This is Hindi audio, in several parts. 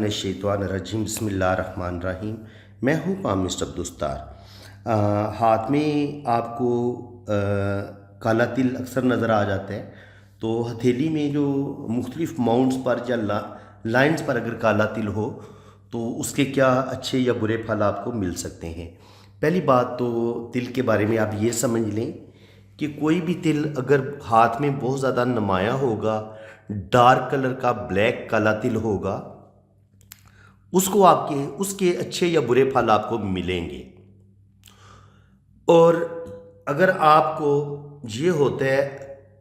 मिनश्शैतानिर्रजीम बिस्मिल्लाहिर्रहमानिर्रहीम। मैं हूँ पाम मिस्टर अब्दुस्तार। हाथ में आपको काला तिल अक्सर नज़र आ जाता है, तो हथेली में जो मुख्तलिफ माउंट्स पर या लाइंस पर अगर काला तिल हो तो उसके क्या अच्छे या बुरे फल आपको मिल सकते हैं। पहली बात तो तिल के बारे में आप ये समझ लें कि कोई भी तिल अगर हाथ में बहुत ज़्यादा नुमाया होगा, डार्क कलर का ब्लैक काला तिल होगा, उसको उसके अच्छे या बुरे फल आपको मिलेंगे। और अगर आपको ये होता है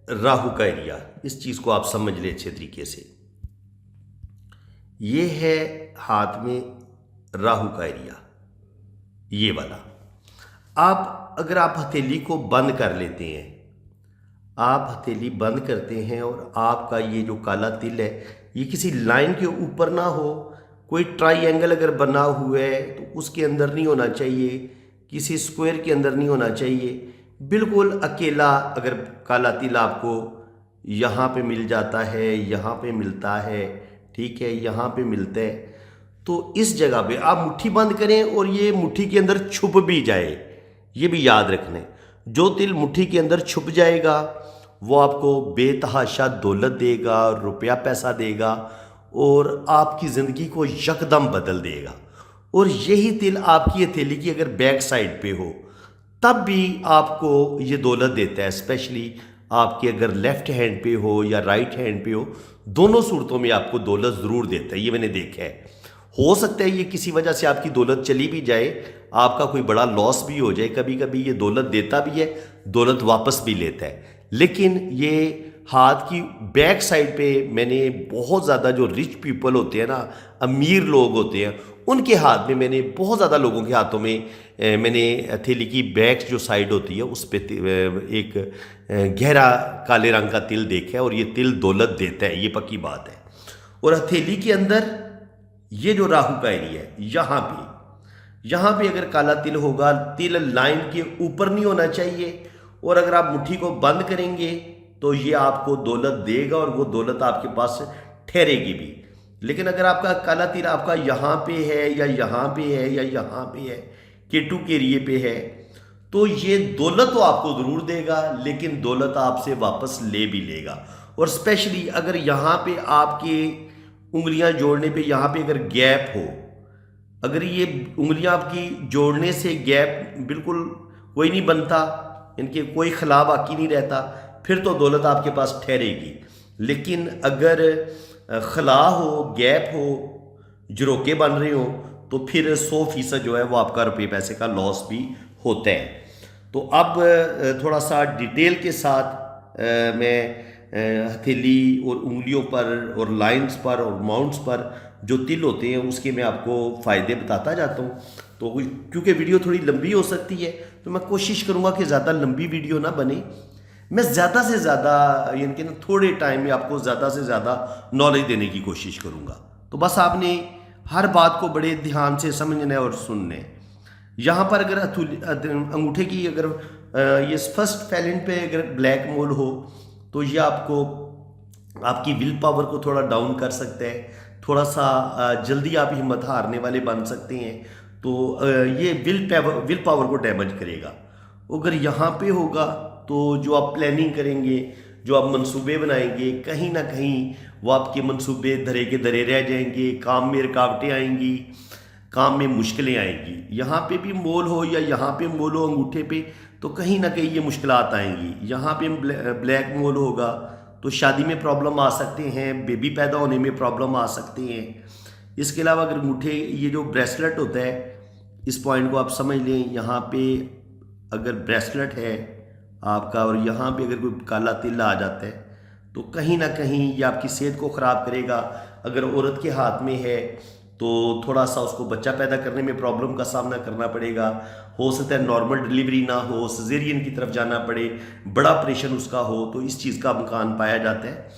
राहु का एरिया, इस चीज़ को आप समझ लें अच्छे तरीके से। ये है हाथ में राहु का एरिया, ये वाला। अगर आप हथेली को बंद कर लेते हैं, आप हथेली बंद करते हैं और आपका ये जो काला तिल है ये किसी लाइन के ऊपर ना हो, कोई ट्राइंगल अगर बना हुआ है तो उसके अंदर नहीं होना चाहिए, किसी स्क्वायर के अंदर नहीं होना चाहिए। बिल्कुल अकेला अगर काला तिल आपको यहाँ पे मिल जाता है, यहाँ पे मिलता है, ठीक है, यहाँ पे मिलता है, तो इस जगह पे आप मुट्ठी बंद करें और ये मुट्ठी के अंदर छुप भी जाए। ये भी याद रखना है, जो तिल मुट्ठी के अंदर छुप जाएगा वो आपको बेतहाशा दौलत देगा, रुपया पैसा देगा और आपकी ज़िंदगी को यकदम बदल देगा। और यही तिल आपकी हथेली की अगर बैक साइड पे हो तब भी आपको ये दौलत देता है। स्पेशली आपके अगर लेफ्ट हैंड पे हो या राइट हैंड पे हो, दोनों सूरतों में आपको दौलत ज़रूर देता है। ये मैंने देखा है। हो सकता है ये किसी वजह से आपकी दौलत चली भी जाए, आपका कोई बड़ा लॉस भी हो जाए, कभी कभी ये दौलत देता भी है, दौलत वापस भी लेता है। लेकिन ये हाथ की बैक साइड पे मैंने बहुत ज़्यादा जो रिच पीपल होते हैं ना, अमीर लोग होते हैं, उनके हाथ में मैंने बहुत ज़्यादा लोगों के हाथों में मैंने हथेली की बैक जो साइड होती है उस पर एक गहरा काले रंग का तिल देखा है और ये तिल दौलत देता है, ये पक्की बात है। और हथेली के अंदर ये जो राहु का एरिया है, यहाँ पे अगर काला तिल होगा, तिल लाइन के ऊपर नहीं होना चाहिए। और अगर आप मुट्ठी को बंद करेंगे तो ये आपको दौलत देगा और वो दौलत आपके पास ठहरेगी भी। लेकिन अगर आपका काला तिल आपका यहाँ पे है या यहाँ पे है या यहाँ पे है, केटू के एरिए पे है, तो ये दौलत तो आपको ज़रूर देगा लेकिन दौलत आपसे वापस ले भी लेगा। और स्पेशली अगर यहाँ पे आपके उंगलियां जोड़ने पे यहाँ पे अगर गैप हो, अगर ये उंगलियां आपकी जोड़ने से गैप बिल्कुल कोई नहीं बनता, इनके कोई खला बाकी नहीं रहता, फिर तो दौलत आपके पास ठहरेगी। लेकिन अगर खला हो, गैप हो, झरोके बन रहे हो, तो फिर 100% जो है वो आपका रुपये पैसे का लॉस भी होता है। तो अब थोड़ा सा डिटेल के साथ मैं हथेली और उंगलियों पर और लाइंस पर और माउंट्स पर जो तिल होते हैं उसके मैं आपको फ़ायदे बताता जाता हूँ। तो क्योंकि वीडियो थोड़ी लंबी हो सकती है तो मैं कोशिश करूँगा कि ज़्यादा लंबी वीडियो ना बने। मैं ज़्यादा से ज़्यादा यानी कि ना थोड़े टाइम में आपको ज़्यादा से ज़्यादा नॉलेज देने की कोशिश करूँगा। तो बस आपने हर बात को बड़े ध्यान से समझना है और सुनना है। यहाँ पर अगर अंगूठे की अगर ये फर्स्ट फैलेंट पे अगर ब्लैक मोल हो तो ये आपको आपकी विल पावर को थोड़ा डाउन कर सकता है, थोड़ा सा जल्दी आप हिम्मत हारने वाले बन सकते हैं। तो ये विल पावर को डैमेज करेगा। अगर यहाँ पे होगा तो जो आप प्लानिंग करेंगे, जो आप मंसूबे बनाएंगे, कहीं ना कहीं वो आपके मंसूबे धरे के धरे रह जाएंगे, काम में रुकावटें आएंगी, काम में मुश्किलें आएंगी। यहाँ पे भी मोल हो या यहाँ पे मोल हो अंगूठे पे तो कहीं ना कहीं ये मुश्किलात आएंगी। यहाँ पे ब्लैक मोल होगा तो शादी में प्रॉब्लम आ सकते हैं, बेबी पैदा होने में प्रॉब्लम आ सकते हैं। इसके अलावा अगर अंगूठे ये जो ब्रेसलेट होता है, इस पॉइंट को आप समझ लें, यहाँ पे अगर ब्रेसलेट है आपका और यहाँ पे अगर कोई काला तिल आ जाता है तो कहीं ना कहीं ये आपकी सेहत को ख़राब करेगा। अगर औरत के हाथ में है तो थोड़ा सा उसको बच्चा पैदा करने में प्रॉब्लम का सामना करना पड़ेगा। हो सकता है नॉर्मल डिलीवरी ना हो, सिजेरियन की तरफ जाना पड़े, बड़ा ऑपरेशन उसका हो, तो इस चीज़ का इम्कान पाया जाता है।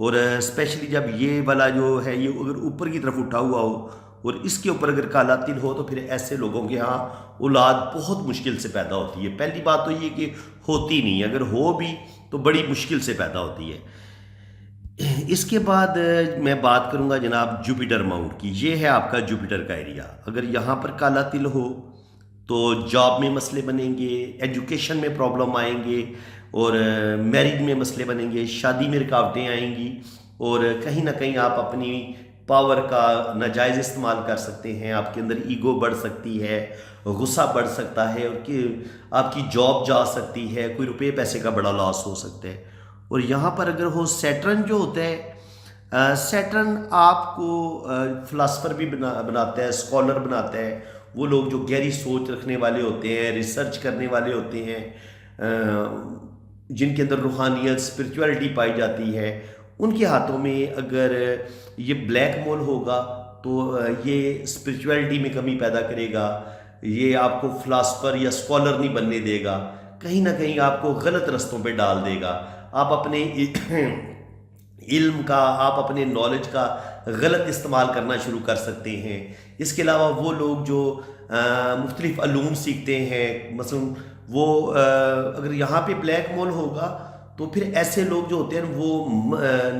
और स्पेशली जब ये वाला जो है ये अगर ऊपर की तरफ उठा हुआ हो और इसके ऊपर अगर काला तिल हो तो फिर ऐसे लोगों के यहाँ औलाद बहुत मुश्किल से पैदा होती है। पहली बात तो ये कि होती नहीं, अगर हो भी तो बड़ी मुश्किल से पैदा होती है। इसके बाद मैं बात करूंगा जनाब जुपिटर माउंट की। ये है आपका जुपिटर का एरिया। अगर यहाँ पर काला तिल हो तो जॉब में मसले बनेंगे, एजुकेशन में प्रॉब्लम आएंगे, और मैरिज में मसले बनेंगे, शादी में रुकावटें आएंगी, और कहीं ना कहीं आप अपनी पावर का नाजायज़ इस्तेमाल कर सकते हैं। आपके अंदर ईगो बढ़ सकती है, गुस्सा बढ़ सकता है, और कि आपकी जॉब जा सकती है, कोई रुपये पैसे का बड़ा लॉस हो सकता है। और यहाँ पर अगर हो सैटर्न जो होता है, सैटर्न आपको फिलासफर भी बनाता है, स्कॉलर बनाता है। वो लोग जो गहरी सोच रखने वाले होते हैं, रिसर्च करने वाले होते हैं, जिनके अंदर रूहानियत, स्पिरिचुअलिटी पाई जाती है, उनके हाथों में अगर ये ब्लैक मोल होगा तो ये स्पिरिचुअलिटी में कमी पैदा करेगा। ये आपको फिलासफर या स्कॉलर नहीं बनने देगा, कहीं ना कहीं आपको गलत रस्तों पे डाल देगा। आप अपने इल्म का, आप अपने नॉलेज का गलत इस्तेमाल करना शुरू कर सकते हैं। इसके अलावा वो लोग जो मुख्तलिफ अलूम सीखते हैं, मसलन वो अगर यहाँ पे ब्लैक मोल होगा तो फिर ऐसे लोग जो होते हैं वो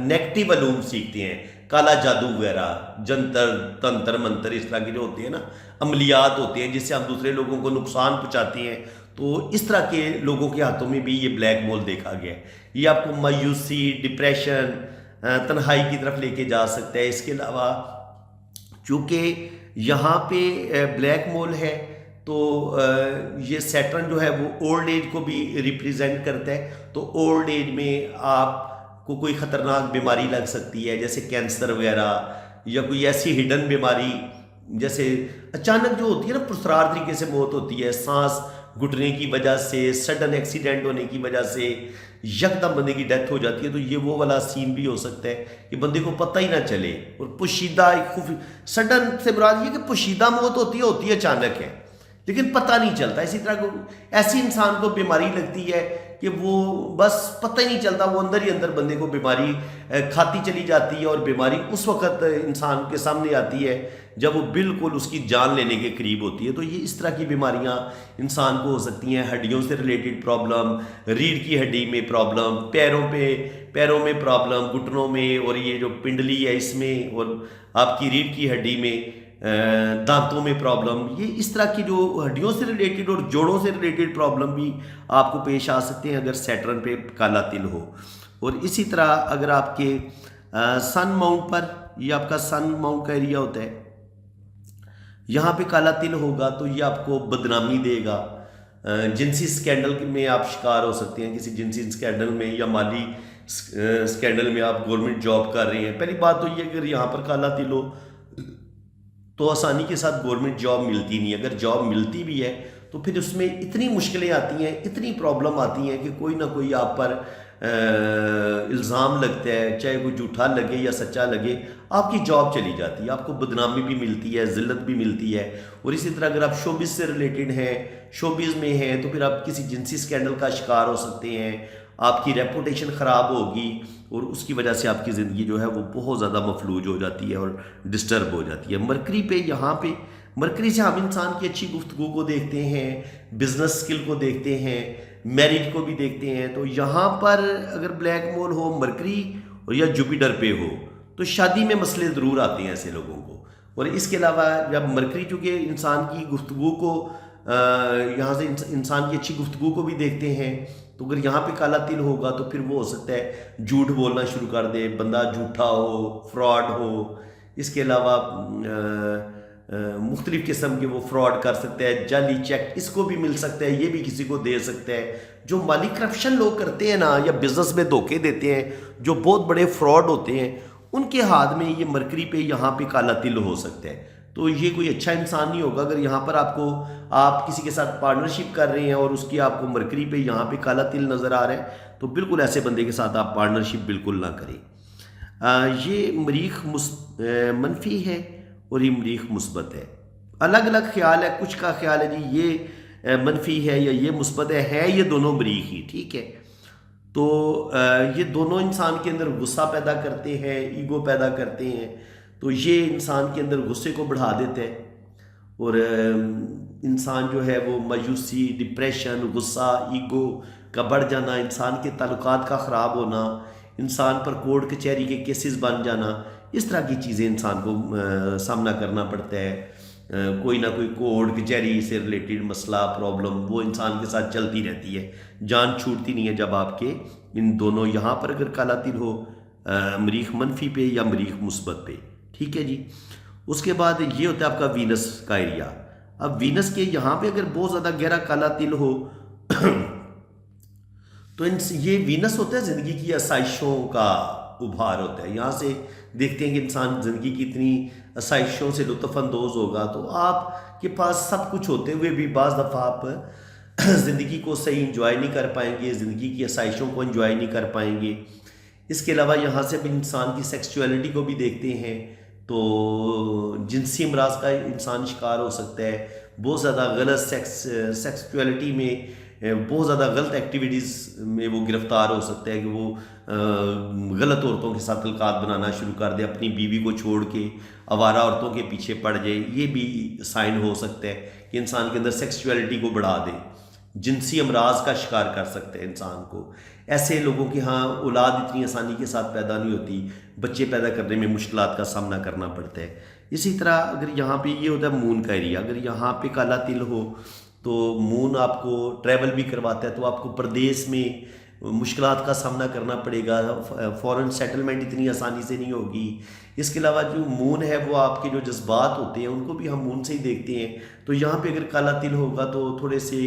नेगेटिव अलूम सीखते हैं, काला जादू वगैरह, जंतर तंत्र मंत्र, इस तरह के जो होते हैं ना अमलियात होते हैं जिससे हम दूसरे लोगों को नुकसान पहुँचाते हैं। तो इस तरह के लोगों के हाथों में भी ये ब्लैक मोल देखा गया है। ये आपको मायूसी, डिप्रेशन, तन्हाई की तरफ लेके जा सकता है। इसके अलावा चूँकि यहाँ पे ब्लैक मोल है तो ये सैटर्न जो है वो ओल्ड एज को भी रिप्रेजेंट करता है। तो ओल्ड एज में आपको कोई ख़तरनाक बीमारी लग सकती है, जैसे कैंसर वगैरह, या कोई ऐसी हिडन बीमारी जैसे अचानक जो होती है ना पुरस्कार तरीके से मौत होती है, सांस घुटने की वजह से, सडन एक्सीडेंट होने की वजह से यकदम बंदे की डेथ हो जाती है। तो ये वो वाला सीन भी हो सकता है कि बंदे को पता ही ना चले, और पोशीदा सडन से मुराद ये कि पोशीदा मौत होती है अचानक है, लेकिन पता नहीं चलता। इसी तरह को ऐसी इंसान को बीमारी लगती है कि वो बस पता ही नहीं चलता, वो अंदर ही अंदर बंदे को बीमारी खाती चली जाती है, और बीमारी उस वक़्त इंसान के सामने आती है जब वो बिल्कुल उसकी जान लेने के करीब होती है। तो ये इस तरह की बीमारियां इंसान को हो सकती हैं। हड्डियों से रिलेटेड प्रॉब्लम, रीढ़ की हड्डी में प्रॉब्लम, पैरों में प्रॉब्लम, घुटनों में, और ये जो पिंडली है इसमें, और आपकी रीढ़ की हड्डी में, दांतों में प्रॉब्लम। ये इस तरह की जो हड्डियों से रिलेटेड और जोड़ों से रिलेटेड प्रॉब्लम भी आपको पेश आ सकते हैं अगर सैटर्न पे काला तिल हो। और इसी तरह अगर आपके सन माउंट पर, ये आपका सन माउंट का एरिया होता है, यहाँ पे काला तिल होगा तो ये आपको बदनामी देगा। जिनसी स्कैंडल में आप शिकार हो सकते हैं, किसी जिनसी स्कैंडल में या माली स्कैंडल में आप गवर्नमेंट जॉब कर रहे हैं। पहली बात तो ये अगर यहाँ पर काला तिल हो तो आसानी के साथ गवर्नमेंट जॉब मिलती नहीं। अगर जॉब मिलती भी है तो फिर उसमें इतनी मुश्किलें आती हैं, इतनी प्रॉब्लम आती हैं कि कोई ना कोई आप पर इल्ज़ाम लगता है, चाहे कोई झूठा लगे या सच्चा लगे, आपकी जॉब चली जाती है, आपको बदनामी भी मिलती है, ज़िल्लत भी मिलती है। और इसी तरह अगर आप शोबिज़ से रिलेटेड हैं, शोबिज़ में हैं, तो फिर आप किसी जिनसी स्कैंडल का शिकार हो सकते हैं, आपकी रेपुटेशन ख़राब होगी, और उसकी वजह से आपकी ज़िंदगी जो है वो बहुत ज़्यादा मफलूज हो जाती है और डिस्टर्ब हो जाती है। मरकरी पे, यहाँ पे मरकरी से हम इंसान की अच्छी गुफ्तगू को देखते हैं, बिजनेस स्किल को देखते हैं, मैरिज को भी देखते हैं। तो यहाँ पर अगर ब्लैक मोल हो मरकरी और या जुपिटर पे हो तो शादी में मसले ज़रूर आते हैं ऐसे लोगों को। और इसके अलावा जब मरकरी चूँकि इंसान की गुफ्तगू को यहाँ से इंसान की अच्छी गुफ्तगू को भी देखते हैं, तो अगर यहाँ पे काला तिल होगा तो फिर वो हो सकता है झूठ बोलना शुरू कर दे, बंदा झूठा हो, फ्रॉड हो। इसके अलावा मुख्तलिफ़ किस्म के वो फ्रॉड कर सकता है, जाली चेक इसको भी मिल सकता है, ये भी किसी को दे सकता है। जो माली करप्शन लोग करते हैं ना, या बिजनेस में धोखे देते हैं, जो बहुत बड़े फ्रॉड होते हैं, उनके हाथ में ये मरकरी पे यहाँ पे काला तिल हो सकता है। तो ये कोई अच्छा इंसान नहीं होगा अगर यहाँ पर आप किसी के साथ पार्टनरशिप कर रहे हैं और उसकी आपको मरकरी पे यहाँ पे काला तिल नज़र आ रहा है, तो बिल्कुल ऐसे बंदे के साथ आप पार्टनरशिप बिल्कुल ना करें। ये मरीख मनफी है और ये मरीख मुस्बत है। अलग अलग ख्याल है, कुछ का ख्याल है जी ये मनफी है या ये मुस्बत है ये दोनों मरीख ही, ठीक है। तो ये दोनों इंसान के अंदर गुस्सा पैदा करते हैं, ईगो पैदा करते हैं। तो ये इंसान के अंदर गुस्से को बढ़ा देते हैं और इंसान जो है वो मायूसी, डिप्रेशन, गुस्सा, ईगो का बढ़ जाना, इंसान के ताल्लुकात का ख़राब होना, इंसान पर कोर्ट कचहरी के केसेस बन जाना, इस तरह की चीज़ें इंसान को सामना करना पड़ता है। कोई ना कोई कोर्ट कचहरी से रिलेटेड मसला प्रॉब्लम वो इंसान के साथ चलती रहती है, जान छूटती नहीं है जब आपके इन दोनों, यहाँ पर अगर काला तिल हो मरीख मनफी पे या मरीख मुस्बत पे, ठीक है जी। उसके बाद ये होता है आपका वीनस का एरिया। अब वीनस के यहाँ पे अगर बहुत ज़्यादा गहरा काला तिल हो तो ये वीनस होता है ज़िंदगी की आसाइशों का उभार होता है। यहाँ से देखते हैं कि इंसान ज़िंदगी की इतनी आसाइशों से लुत्फ़अंदोज़ होगा, तो आपके पास सब कुछ होते हुए भी बाज़ दफ़ा आप ज़िंदगी को सही इंजॉय नहीं कर पाएंगे, ज़िंदगी की आसाइशों को इंजॉय नहीं कर पाएंगे। इसके अलावा यहाँ से भी इंसान की सेक्सुअलिटी को भी देखते हैं, तो जिनसी अमराज का इंसान शिकार हो सकता है, बहुत ज़्यादा गलत सेक्सुअलिटी में बहुत ज़्यादा गलत एक्टिविटीज़ में वो गिरफ़्तार हो सकता है कि वो गलत औरतों के साथ तल्कात बनाना शुरू कर दे, अपनी बीवी को छोड़ के आवारा औरतों के पीछे पड़ जाए। ये भी साइन हो सकता है कि इंसान के अंदर सेक्सुअलिटी को बढ़ा दे, जिनसी अमराज का शिकार कर सकते हैं इंसान को। ऐसे लोगों के यहाँ औलाद इतनी आसानी के साथ पैदा नहीं होती, बच्चे पैदा करने में मुश्किलात का सामना करना पड़ता है। इसी तरह अगर यहाँ पे ये होता है मून का एरिया, अगर यहाँ पे काला तिल हो तो मून आपको ट्रैवल भी करवाता है, तो आपको प्रदेश में मुश्किलात का सामना करना पड़ेगा, फॉरेन सेटलमेंट इतनी आसानी से नहीं होगी। इसके अलावा जो मून है वो आपके जो जज्बात होते हैं उनको भी हम मून से ही देखते हैं, तो यहाँ पे अगर काला तिल होगा तो थोड़े से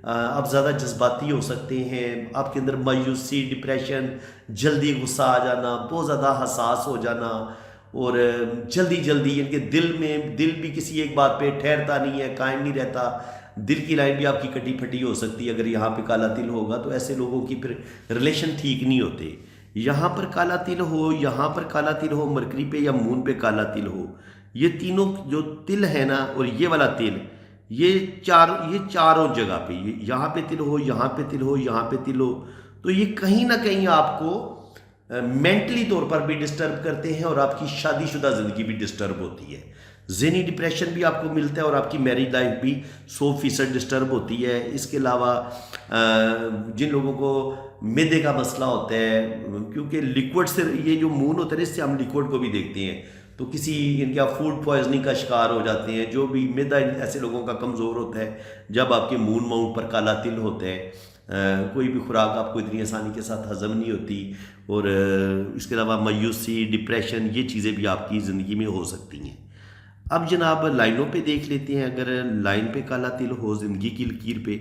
आप ज़्यादा जज्बाती हो सकते हैं, आपके अंदर मायूसी, डिप्रेशन, जल्दी गुस्सा आ जाना, बहुत ज़्यादा हसास हो जाना, और जल्दी जल्दी इनके दिल भी किसी एक बात पे ठहरता नहीं है, कायम नहीं रहता, दिल की लाइन भी आपकी कटी फटी हो सकती है अगर यहाँ पे काला तिल होगा। तो ऐसे लोगों की फिर रिलेशन ठीक नहीं होते। यहाँ पर काला तिल हो, यहाँ पर काला तिल हो, मरकरी पे या मून पे काला तिल हो, ये तीनों जो तिल है ना, और ये वाला तिल, ये चारों जगह पे, यहाँ पे तिल हो, यहाँ पे तिल हो, यहाँ पे तिल हो, तो ये कहीं ना कहीं आपको मेंटली तौर पर भी डिस्टर्ब करते हैं और आपकी शादीशुदा ज़िंदगी भी डिस्टर्ब होती है। ज़हनी डिप्रेशन भी आपको मिलता है और आपकी मैरिज लाइफ भी 100% डिस्टर्ब होती है। इसके अलावा जिन लोगों को मैदे का मसला होता है, क्योंकि लिक्विड से ये जो मून होता है इससे हम लिक्विड को भी देखते हैं, तो किसी इनका फूड पॉइजनिंग का शिकार हो जाते हैं। जो भी मैदा ऐसे लोगों का कमज़ोर होता है जब आपके मून माउंट पर काला तिल होता है। कोई भी खुराक आपको इतनी आसानी के साथ हज़म नहीं होती, और इसके अलावा मायूसी, डिप्रेशन, ये चीज़ें भी आपकी ज़िंदगी में हो सकती हैं। अब जनाब लाइनों पे देख लेते हैं। अगर लाइन पे काला तिल हो ज़िंदगी की लकीर पे,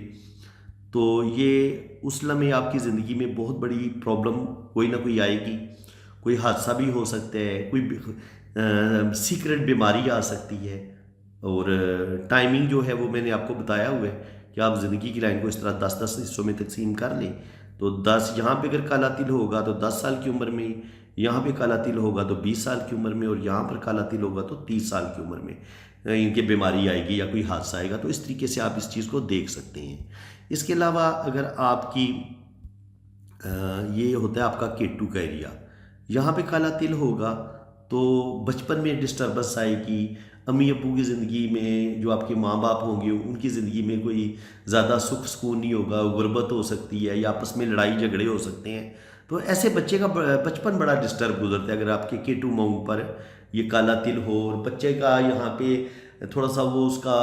तो ये उस लम्हे आपकी ज़िंदगी में बहुत बड़ी प्रॉब्लम कोई ना कोई आएगी। कोई हादसा भी हो सकता है, कोई सीक्रेट बीमारी आ सकती है, और टाइमिंग जो है वो मैंने आपको बताया हुआ है कि आप ज़िंदगी की लाइन को इस तरह 10-10 हिस्सों में तकसीम कर लें। तो 10 यहाँ पे अगर काला तिल होगा तो 10 साल की उम्र में, यहाँ पे काला तिल होगा तो 20 साल की उम्र में, और यहाँ पर काला तिल होगा तो 30 साल की उम्र में इनके बीमारी आएगी या कोई हादसा आएगा। तो इस तरीके से आप इस चीज़ को देख सकते हैं। इसके अलावा अगर आपकी ये होता है आपका केटू का एरिया, यहाँ पे काला तिल होगा तो बचपन में डिस्टर्बेंस आएगी। अम्मी अब्बू की ज़िंदगी में, जो आपके माँ बाप होंगे उनकी ज़िंदगी में कोई ज़्यादा सुख सुकून नहीं होगा, गुर्बत हो सकती है या आपस में लड़ाई झगड़े हो सकते हैं। तो ऐसे बच्चे का बचपन बड़ा डिस्टर्ब गुजरता है अगर आपके केटू माउंट पर ये काला तिल हो, और बच्चे का यहाँ पे थोड़ा सा वो उसका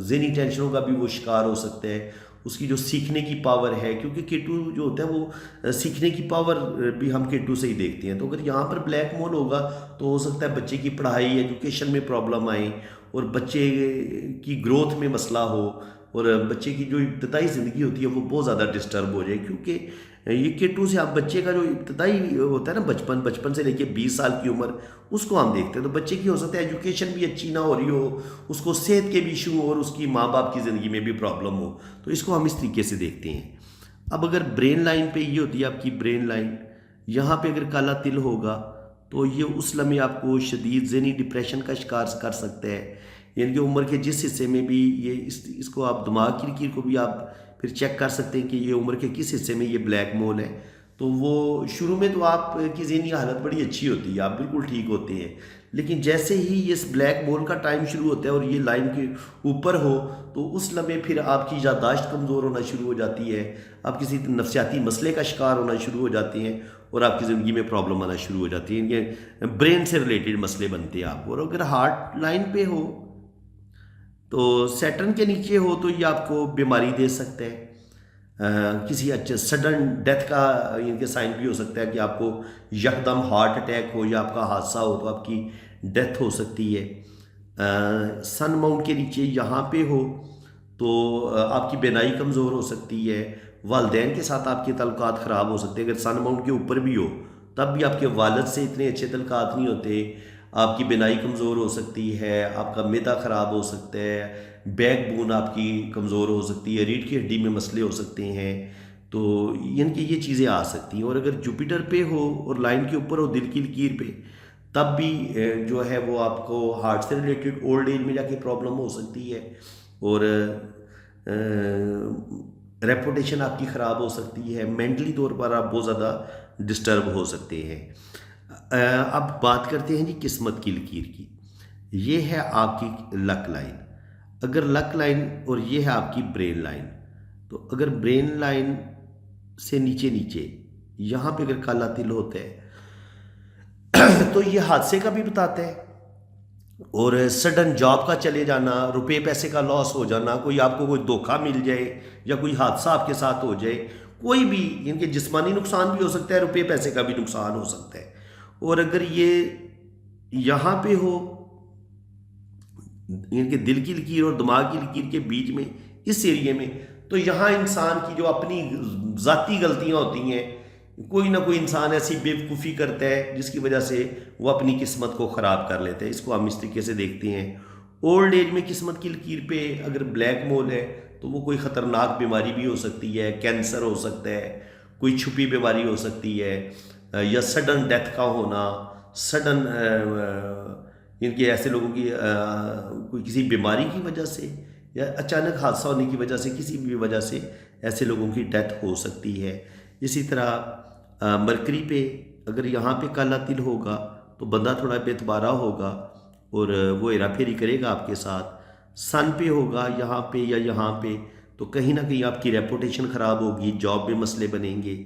ज़हनी टेंशनों का भी वो शिकार हो सकता है। उसकी जो सीखने की पावर है, क्योंकि केटू जो होता है वो सीखने की पावर भी हम केटू से ही देखते हैं। तो अगर यहाँ पर ब्लैक मोल होगा तो हो सकता है बच्चे की पढ़ाई, एजुकेशन में प्रॉब्लम आए, और बच्चे की ग्रोथ में मसला हो, और बच्चे की जो इब्तदाई ज़िंदगी होती है वो बहुत ज़्यादा डिस्टर्ब हो जाए। क्योंकि ये केटू से आप बच्चे का जो इब्तदाई होता है ना, बचपन से लेके 20 साल की उम्र, उसको हम देखते हैं। तो बच्चे की हो सकता है एजुकेशन भी अच्छी ना हो रही हो, उसको सेहत के भी इशू हो, और उसकी माँ बाप की ज़िंदगी में भी प्रॉब्लम हो। तो इसको हम इस तरीके से देखते हैं। अब अगर ब्रेन लाइन पे ये होती है आपकी ब्रेन लाइन, यहाँ पे अगर काला तिल होगा तो ये उस लम्हे आपको शदीद ज़हनी डिप्रेशन का शिकार कर सकते हैं। यानी कि उम्र के जिस हिस्से में भी ये इसको आप दिमाग की लकीर को भी आप फिर चेक कर सकते हैं कि ये उम्र के किस हिस्से में ये ब्लैक मोल है। तो वो शुरू में तो आपकी ज़हनी हालत बड़ी अच्छी होती है, आप बिल्कुल ठीक होते हैं, लेकिन जैसे ही ये इस ब्लैक मोल का टाइम शुरू होता है और ये लाइन के ऊपर हो, तो उस लम्हे फिर आपकी याददाश्त कमज़ोर होना शुरू हो जाती है, आप किसी नफसियाती मसले का शिकार होना शुरू हो जाते हैं और आपकी ज़िंदगी में प्रॉब्लम आना शुरू हो जाती है। ये ब्रेन से रिलेटेड मसले बनते हैं आपको। और अगर हार्ट लाइन पे हो तो सैटर्न के नीचे हो तो ये आपको बीमारी दे सकता है, किसी अच्छे सडन डेथ का इनके साइन भी हो सकता है कि आपको यकदम हार्ट अटैक हो या आपका हादसा हो तो आपकी डेथ हो सकती है। सन माउंट के नीचे यहाँ पे हो तो आपकी बीनाई कमज़ोर हो सकती है, वालदैन के साथ आपके तल्लुकात ख़राब हो सकते हैं। अगर सन माउंट के ऊपर भी हो तब भी आपके वालिद से इतने अच्छे तल्लुकात नहीं होते, आपकी बीनाई कमज़ोर हो सकती है, आपका मैदा ख़राब हो सकता है, बैक बोन आपकी कमज़ोर हो सकती है, रीढ़ की हड्डी में मसले हो सकते हैं। तो इनकी ये चीज़ें आ सकती हैं। और अगर जुपिटर पे हो और लाइन के ऊपर हो दिल की लकीर पे, तब भी जो है वो आपको हार्ट से रिलेटेड ओल्ड एज में जाके प्रॉब्लम हो सकती है और रेपुटेशन आपकी ख़राब हो सकती है, मेंटली तौर पर आप बहुत ज़्यादा डिस्टर्ब हो सकते हैं। अब बात करते हैं जी किस्मत की लकीर की। ये है आपकी लक लाइन। अगर लक लाइन और ये है आपकी ब्रेन लाइन, तो अगर ब्रेन लाइन से नीचे नीचे यहाँ पे अगर काला तिल होता है तो ये हादसे का भी बताता है और सडन जॉब का चले जाना, रुपए पैसे का लॉस हो जाना, कोई आपको कोई धोखा मिल जाए या कोई हादसा आपके साथ हो जाए, कोई भी इनके जिस्मानी नुकसान भी हो सकता है, रुपए पैसे का भी नुकसान हो सकता है। और अगर ये यहाँ पे हो इनके दिल की लकीर और दिमाग की लकीर के बीच में इस एरिए में, तो यहाँ इंसान की जो अपनी ज़ाती गलतियाँ होती हैं, कोई ना कोई इंसान ऐसी बेवकूफ़ी करता है जिसकी वजह से वो अपनी किस्मत को ख़राब कर लेता है। इसको हम इस तरीके से देखते हैं। ओल्ड एज में किस्मत की लकीर पे अगर ब्लैक मोल है तो वो कोई ख़तरनाक बीमारी भी हो सकती है, कैंसर हो सकता है, कोई छुपी बीमारी हो सकती है, या सडन डेथ का होना, सडन इनके ऐसे लोगों की कोई किसी बीमारी की वजह से या अचानक हादसा होने की वजह से, किसी भी वजह से ऐसे लोगों की डेथ हो सकती है। इसी तरह मरकरी पे अगर यहाँ पे काला तिल होगा तो बंदा थोड़ा बेतबारा होगा और वो हेरा फेरी करेगा आपके साथ। सन पे होगा यहाँ पे या यहाँ पे तो कहीं ना कहीं आपकी रेपुटेशन ख़राब होगी, जॉब में मसले बनेंगे।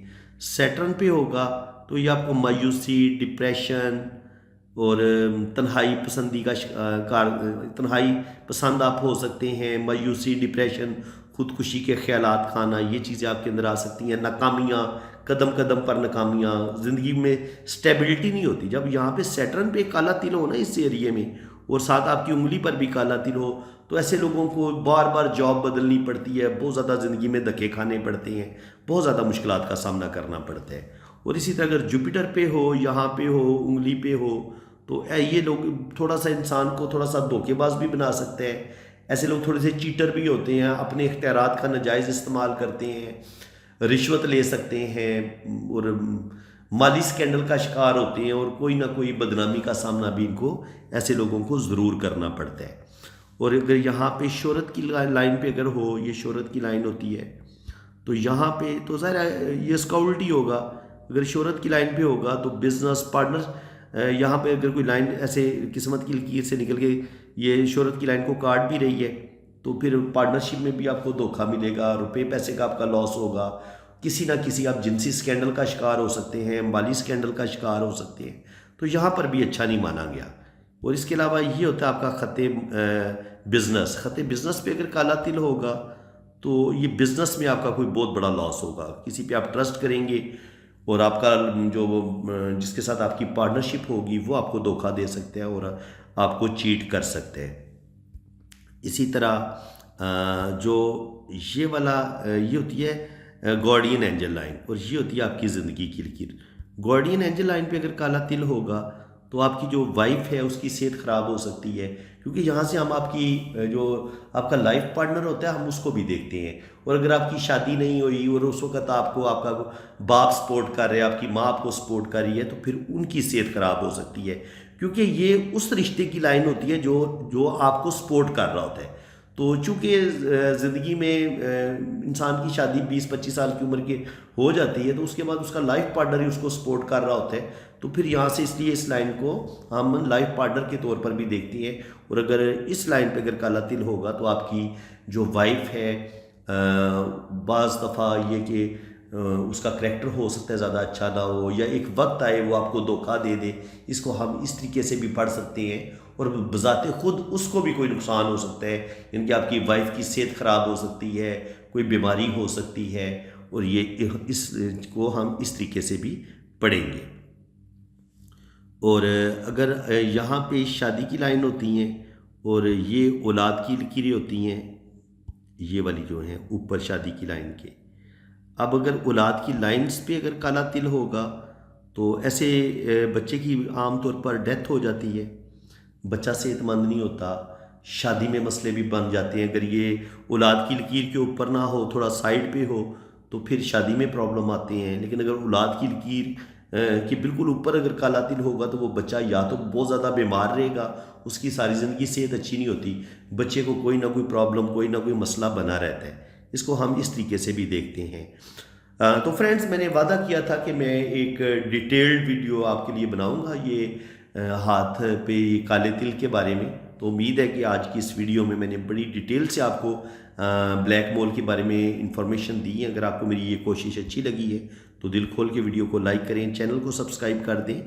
सैटर्न पे होगा तो ये आपको मायूसी, डिप्रेशन और तन्हाई पसंदी का तन्हाई पसंद आप हो सकते हैं। मायूसी, डिप्रेशन, खुदकुशी के ख्यालात खाना, ये चीज़ें आपके अंदर आ सकती हैं। नाकामियाँ, कदम कदम पर नाकामियाँ, ज़िंदगी में स्टेबिलिटी नहीं होती। जब यहाँ पे सैटर्न पे काला तिल हो ना इस एरिए में और साथ आपकी उंगली पर भी काला तिल हो तो ऐसे लोगों को बार बार जॉब बदलनी पड़ती है, बहुत ज़्यादा ज़िंदगी में धक्के खाने पड़ते हैं, बहुत ज़्यादा मुश्किलात का सामना करना पड़ता है। और इसी तरह अगर जुपिटर पे हो, यहाँ पे हो, उंगली पे हो तो ये लोग थोड़ा सा इंसान को थोड़ा सा धोखेबाज भी बना सकते हैं। ऐसे लोग थोड़े से चीटर भी होते हैं, अपने इख्तियारात का नाजायज़ इस्तेमाल करते हैं, रिश्वत ले सकते हैं और माली स्कैंडल का शिकार होते हैं और कोई ना कोई बदनामी का सामना भी इनको ऐसे लोगों को ज़रूर करना पड़ता है। और अगर यहाँ पे शोहरत की लाइन पे अगर हो, ये शोहरत की लाइन होती है तो यहाँ पे तो ज़रा ये इसका उल्टी होगा। अगर शोहरत की लाइन पे होगा तो बिजनेस पार्टनर, यहाँ पे अगर कोई लाइन ऐसे किस्मत की लकीर से निकल के ये शोहरत की लाइन को काट भी रही है तो फिर पार्टनरशिप में भी आपको धोखा मिलेगा, रुपए पैसे का आपका लॉस होगा, किसी ना किसी आप जिनसी स्कैंडल का शिकार हो सकते हैं, माली स्कैंडल का शिकार हो सकते हैं। तो यहाँ पर भी अच्छा नहीं माना गया। और इसके अलावा ये होता है आपका ख़ते बिज़नेस। ख़ते बिज़नेस पे अगर काला तिल होगा तो ये बिज़नेस में आपका कोई बहुत बड़ा लॉस होगा। किसी पे आप ट्रस्ट करेंगे और आपका जो जिसके साथ आपकी पार्टनरशिप होगी वो आपको धोखा दे सकते हैं और आपको चीट कर सकते हैं। इसी तरह जो ये वाला ये होती है गार्डियन एंजल लाइन और ये होती है आपकी ज़िंदगी की लकीर। गार्डियन एंजल लाइन पे अगर काला तिल होगा तो आपकी जो वाइफ है उसकी सेहत ख़राब हो सकती है, क्योंकि यहाँ से हम आपकी जो आपका लाइफ पार्टनर होता है हम उसको भी देखते हैं। और अगर आपकी शादी नहीं हुई और उस वक्त आपको आपका बाप सपोर्ट कर रहा है, आपकी माँ आपको सपोर्ट कर रही है, तो फिर उनकी सेहत ख़राब हो सकती है, क्योंकि ये उस रिश्ते की लाइन होती है जो आपको सपोर्ट कर रहा होता है। तो चूँकि ज़िंदगी में इंसान की शादी 20-25 साल की उम्र के हो जाती है, तो उसके बाद उसका लाइफ पार्टनर ही उसको सपोर्ट कर रहा होता है, तो फिर यहाँ से इसलिए इस लाइन को हम लाइफ पार्टनर के तौर पर भी देखते हैं। और अगर इस लाइन पे अगर काला तिल होगा तो आपकी जो वाइफ है, बाज़ दफ़ा ये कि उसका करैक्टर हो सकता है ज़्यादा अच्छा ना हो, या एक वक्त आए वो आपको धोखा दे दे, इसको हम इस तरीके से भी पढ़ सकते हैं। और बज़ाते ख़ुद उसको भी कोई नुकसान हो सकता है, यानी कि आपकी वाइफ की सेहत ख़राब हो सकती है, कोई बीमारी हो सकती है, और ये इसको हम इस तरीके से भी पढ़ेंगे। और अगर यहाँ पे शादी की लाइन होती हैं और ये औलाद की लकीरें होती हैं, ये वाली जो हैं ऊपर शादी की लाइन के। अब अगर औलाद की लाइंस पे अगर काला तिल होगा तो ऐसे बच्चे की आम तौर पर डेथ हो जाती है, बच्चा सेहतमंद नहीं होता, शादी में मसले भी बन जाते हैं। अगर ये औलाद की लकीर के ऊपर ना हो, थोड़ा साइड पे हो, तो फिर शादी में प्रॉब्लम आती हैं। लेकिन अगर औलाद की लकीर कि बिल्कुल ऊपर अगर काला तिल होगा तो वो बच्चा या तो बहुत ज़्यादा बीमार रहेगा, उसकी सारी ज़िंदगी सेहत अच्छी नहीं होती, बच्चे को कोई ना कोई प्रॉब्लम, कोई ना कोई मसला बना रहता है। इसको हम इस तरीके से भी देखते हैं। तो फ्रेंड्स, मैंने वादा किया था कि मैं एक डिटेल्ड वीडियो आपके लिए बनाऊंगा ये हाथ पे काले तिल के बारे में। तो उम्मीद है कि आज की इस वीडियो में मैंने बड़ी डिटेल से आपको ब्लैक मोल के बारे में इंफॉर्मेशन दी है। अगर आपको मेरी ये कोशिश अच्छी लगी है तो दिल खोल के वीडियो को लाइक करें, चैनल को सब्सक्राइब कर दें,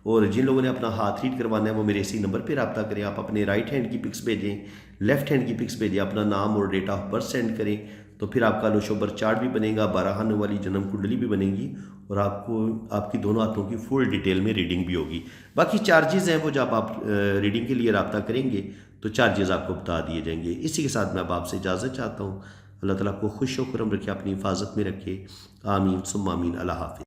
और जिन लोगों ने अपना हाथ रीड करवाना है वो मेरे इसी नंबर पर रब्ता करें। आप अपने राइट हैंड की पिक्स भेजें, लेफ्ट हैंड की पिक्स भेजें, अपना नाम और डेट ऑफ बर्थ सेंड करें, तो फिर आपका लोशोबर चार्ट भी बनेगा, 12 खाने वाली जन्म कुंडली भी बनेगी, और आपको आपकी दोनों हाथों की फुल डिटेल में रीडिंग भी होगी। बाकी चार्जेज़ हैं वो जब आप रीडिंग के लिए रब्ता करेंगे तो चार्जेज़ आपको बता दिए जाएंगे। इसी के साथ मैं अब आपसे इजाज़त चाहता हूँ। अल्लाह ताला आपको खुश व खुर्रम रखे, अपनी हिफाजत में रखे। आमीन सुम्मा आमीन। अल्लाह हाफ़िज़।